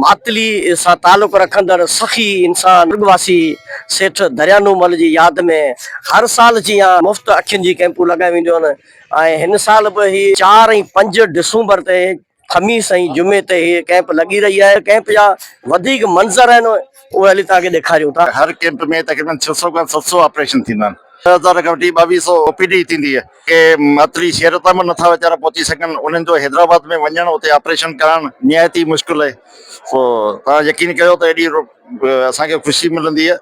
मातली सां तालुक रखंदड़ सखी इंसान वासी सेठ दरियानूमल जी यादि में हर साल जीअं मुफ़्त अखियुनि जी कैंपूं लॻाई वेंदियूं आहिनि ऐं हिन साल बि ही 4 ऐं 5 डिसंबर ते ख़मीस ऐं जुमे ते ही कैंप लॻी रही आहे। कैंप जा वधीक मंज़र आहिनि उहे हली तव्हांखे ॾेखारियूं था। हर कैंप में तक़रीबन 600 खां 700 ऑपरेशन थींदा आहिनि। 1000 खां वठी 2200 ओपीडी थींदी आहे के मातली शहर ताईं नथा वीचारा पहुची सघनि, उन्हनि जो हैदराबाद में वञणु उते ऑपरेशन करणु निहायत ई मुश्किल आहे। पोइ तव्हां यकीन कयो त एॾी असांखे ख़ुशी मिलंदी आहे।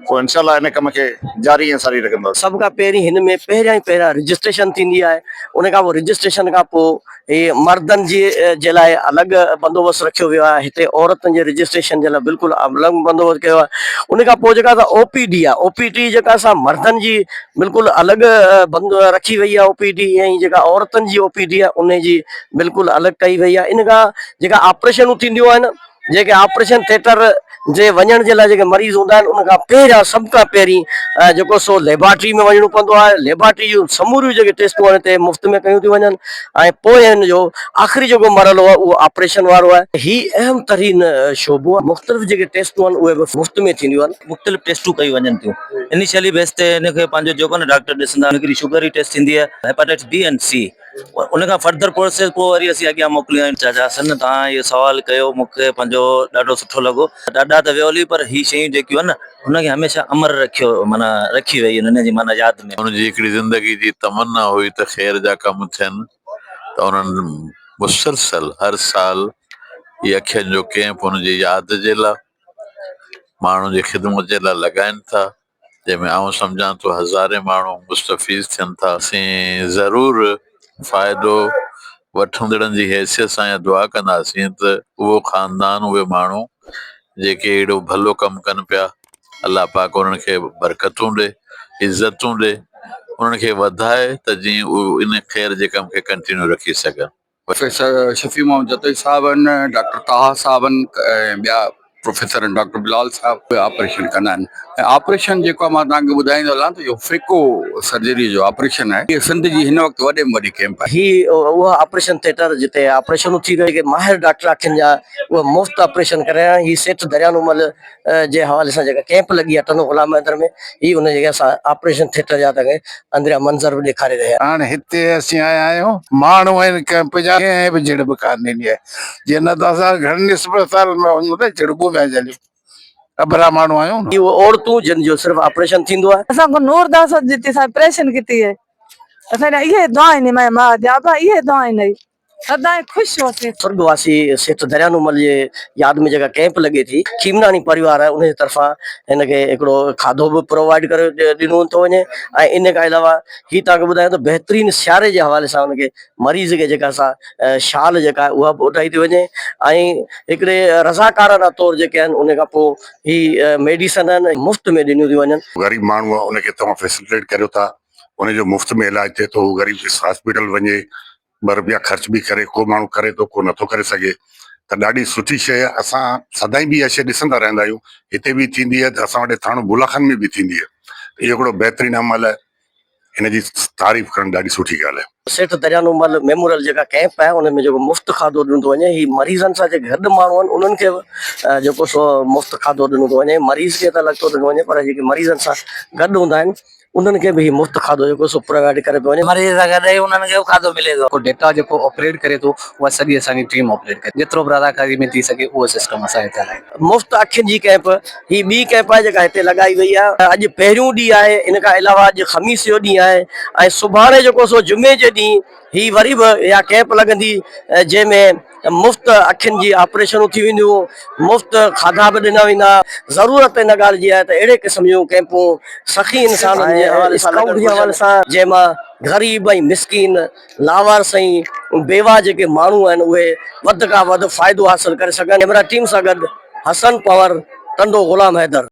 पोइ इंशाल्लाह इन कम खे जारी ऐं सारी रखंदासीं। सभ खां पहिरीं हिन में पहिरियां ई पहिरियां रजिस्ट्रेशन थींदी आहे। उन खां पोइ रजिस्ट्रेशन खां पोइ हे मर्दनि जे लाइ अलॻि बंदोबस्तु रखियो वियो आहे। हिते औरतुनि जे रजिस्ट्रेशन जे लाइ बिल्कुलु अलॻि बंदोबस्तु कयो आहे। उन खां पोइ जेका ओपीडी आहे, ओपीडी जेका असां मर्दनि जी बिल्कुलु अलॻि रखी वई आहे ओपीडी, ऐं जेका औरतुनि जी ओपीडी आहे उन जी बिल्कुलु अलॻि कई वई आहे। इन खां जेका ऑपरेशनूं थींदियूं आहिनि, जेके ऑपरेशन थिएटर जे वञण जे लाइ जेके मरीज़ हूंदा आहिनि उन खां पहिरियां सभ खां पहिरीं जेको सो लेबोरेटरी में वञणो पवंदो आहे। लेबोरेटरी जूं समूरियूं जेके टेस्टूं आहिनि हिते मुफ़्त में कयूं थियूं वञनि ऐं पोइ हिन जो आख़िरी जेको मरहलो आहे उहो ऑपरेशन वारो आहे। ही अहम तरीन शोबो आहे। मुख़्तलिफ़ जेके टेस्टूं आहिनि उहे बि मुफ़्त में थींदियूं आहिनि। मुख़्तलिफ़ टेस्टूं कई वञनि थियूं। इनिशियली बेस ते हिनखे पंहिंजो जेको न डॉक्टर ॾिसंदा, हिकिड़ी शुगर जी टेस्ट थींदी आहे, हेपेटाइटिस बी एंड सी। उन खां फर्दर प्रोसेस पोइ वरी असीं अॻियां मोकिलियूं आहिनि। चाचा सन तव्हां इहो सवाल कयो, मूंखे पंहिंजो ॾाढो सुठो लॻो। ॾाढा त वियोली पर ही शयूं जेकियूं आहिनि न हुनखे हमेशह अमर रखियो, माना रखी वई हुन जी माना यादि में। हुनजी हिकिड़ी ज़िंदगी जी तमन्ना हुई त ख़ैर जा कम थियनि, त उन्हनि मुसलसल हर साल इहे अखियुनि जो कैंप हुनजी यादि जे लाइ, माण्हुनि जी ख़िदमत जे लाइ लॻाइनि था, जंहिंमें आउं सम्झां थो हज़ारे माण्हू मुस्तफ़ीज़ थियनि था। असीं ज़रूरु फ़ाइदो वठंदड़नि जी हैसियत सां दुआ कंदासीं त उहो ख़ानदान, उहे माण्हू जेके अहिड़ो भलो कमु कनि पिया, अलाह पाक उन्हनि खे बरकतूं ॾे, इज़तूं ॾे, उन्हनि खे वधाए त जीअं उहे इन ख़ैर जे कम खे कंटिन्यू रखी सघनि। प्रोफेसर शफी मोहम्मद जतई साहब आहिनि, डॉक्टर ताहा साहब आहिनि, ॿिया प्रोफेसर आहिनि, डॉक्टर बिलाल साहब ऑपरेशन कंदा आहिनि। ऐं ऑपरेशन जेको आहे मां तव्हांखे ॿुधाईंदो हलां त इहो फेको सर्जरी जो ऑपरेशन आहे। इहा सिंध जी हिन वक़्तु वॾे में वॾी कैंप आहे। ही उहा ऑपरेशन थिएटर जिते ऑपरेशनूं थी रही, माहिर डॉक्टर अखियुनि जा उहे मुफ़्त ऑपरेशन करे रहिया आहिनि। ही सेठ दरियानूमल जे हवाले सां जेका कैंप लॻी आहे टनो ग़ुलाम हैदर में, ही उन जेके असां ऑपरेशन थिएटर जा तव्हांखे अंदरिया मंज़र बि ॾेखारे रहिया आहियूं। हाणे हिते असीं आया आहियूं, माण्हू आहिनि कैंप जा, कंहिं बि झिड़प कान ॾिनी आहे। जीअं न त असां घणनि अस्पताल में वञूं त झिड़पूं पिया झलियूं, अबरा माण्हू आहियूं न। उहे औरतूं जिन जो सिर्फ़ु ऑपरेशन थींदो आहे। असांखे नूरदास जिते असां ऑपरेशन की है, असां इहे दुआ आहिनि, मैं मां जाबा इहे दुआ आहिनि, सदाईं ख़ुशि होसीं। स्वर्गवासी सेठ दरियानूमल जे यादि में जेका कैंप लॻे थी, खीमनानी परिवार आहे उनजे तरफ़ां हिनखे हिकिड़ो खाधो बि प्रोवाइड करे ॾिनो थो वञे। ऐं इन खां अलावा ही तव्हांखे ॿुधायां त बहितरीनु सियारे जे हवाले सां हुनखे मरीज़ खे जेका असां शाल जेका आहे उहा बि उठाई थी वञे। ऐं हिकिड़े रज़ाकारनि तौरु जेके आहिनि उन खां पोइ ही मेडिसन आहिनि मुफ़्त में ॾिनियूं थियूं वञनि। ग़रीब माण्हू आहे उनखे तव्हां फैसिलिटेट करियो था, उनजो मुफ़्त में इलाजु थिए थो। ग़रीब हॉस्पिटल वञे, ॿ रुपया ख़र्च बि करे, को माण्हू करे थो, को नथो करे सघे, त ॾाढी सुठी शइ आहे। असां सदाईं बि इहा शइ ॾिसंदा रहंदा आहियूं। हिते बि थींदी आहे त असां वटि थाणो बुलाखान में बि थींदी आहे। इहो हिकिड़ो बहितरीनु अमल आहे, हिनजी तारीफ़ करणु ॾाढी सुठी ॻाल्हि आहे। सेठ दरियानूमल मेमोरियल जेका कैंप आहे उनमें जेको मुफ़्त खाधो ॾिनो थो वञे, ही मरीज़नि सां जेके गॾु माण्हू आहिनि उन्हनि खे बि जेको सो मुफ़्त खाधो ॾिनो थो वञे। मरीज़ खे त लॻतो ॾिनो वञे, पर जेके मरीज़नि सां गॾु हूंदा आहिनि उन्हनि खे बि मुफ़्त खाधो जेको सो प्रोवाइड करे पियो वञे। मरीज़ सां गॾु उन्हनि खे खाधो मिले थो। डेटा जेको ऑपरेट करे थो उहा सॼी असांजी टीम ऑपरेट करे, जेतिरो बि रज़ाकारी में थी सघे उहो सिस्टम असां हिते हलायूं। मुफ़्त अखियुनि जी कैंप ही ॿी कैंप आहे जेका हिते लॻाई वई आहे। अॼु पहिरियों ॾींहुं आहे, इन खां अलावा अॼु ख़मीस जो ॾींहुं आहे ऐं सुभाणे जेको सो जुमे जे ॾींहुं ही वरी बि इहा कैंप लॻंदी, जंहिंमें मुफ़्त अखियुनि जी ऑपरेशनूं थी वेंदियूं, मुफ़्त खाधा बि ॾिना वेंदा। ज़रूरत इन ॻाल्हि जी आहे त अहिड़े क़िस्म जूं कैंपूं सखी इंसाननि जे हवाले सां जंहिंमां ग़रीब ऐं मिसकीन, लावारस ऐं बेवा जेके माण्हू आहिनि उहे वधि खां वधि फ़ाइदो हासिलु करे सघनि। कैमरा टीम सां गॾु हसन पवर, टंडो ग़ुलाम हैदर।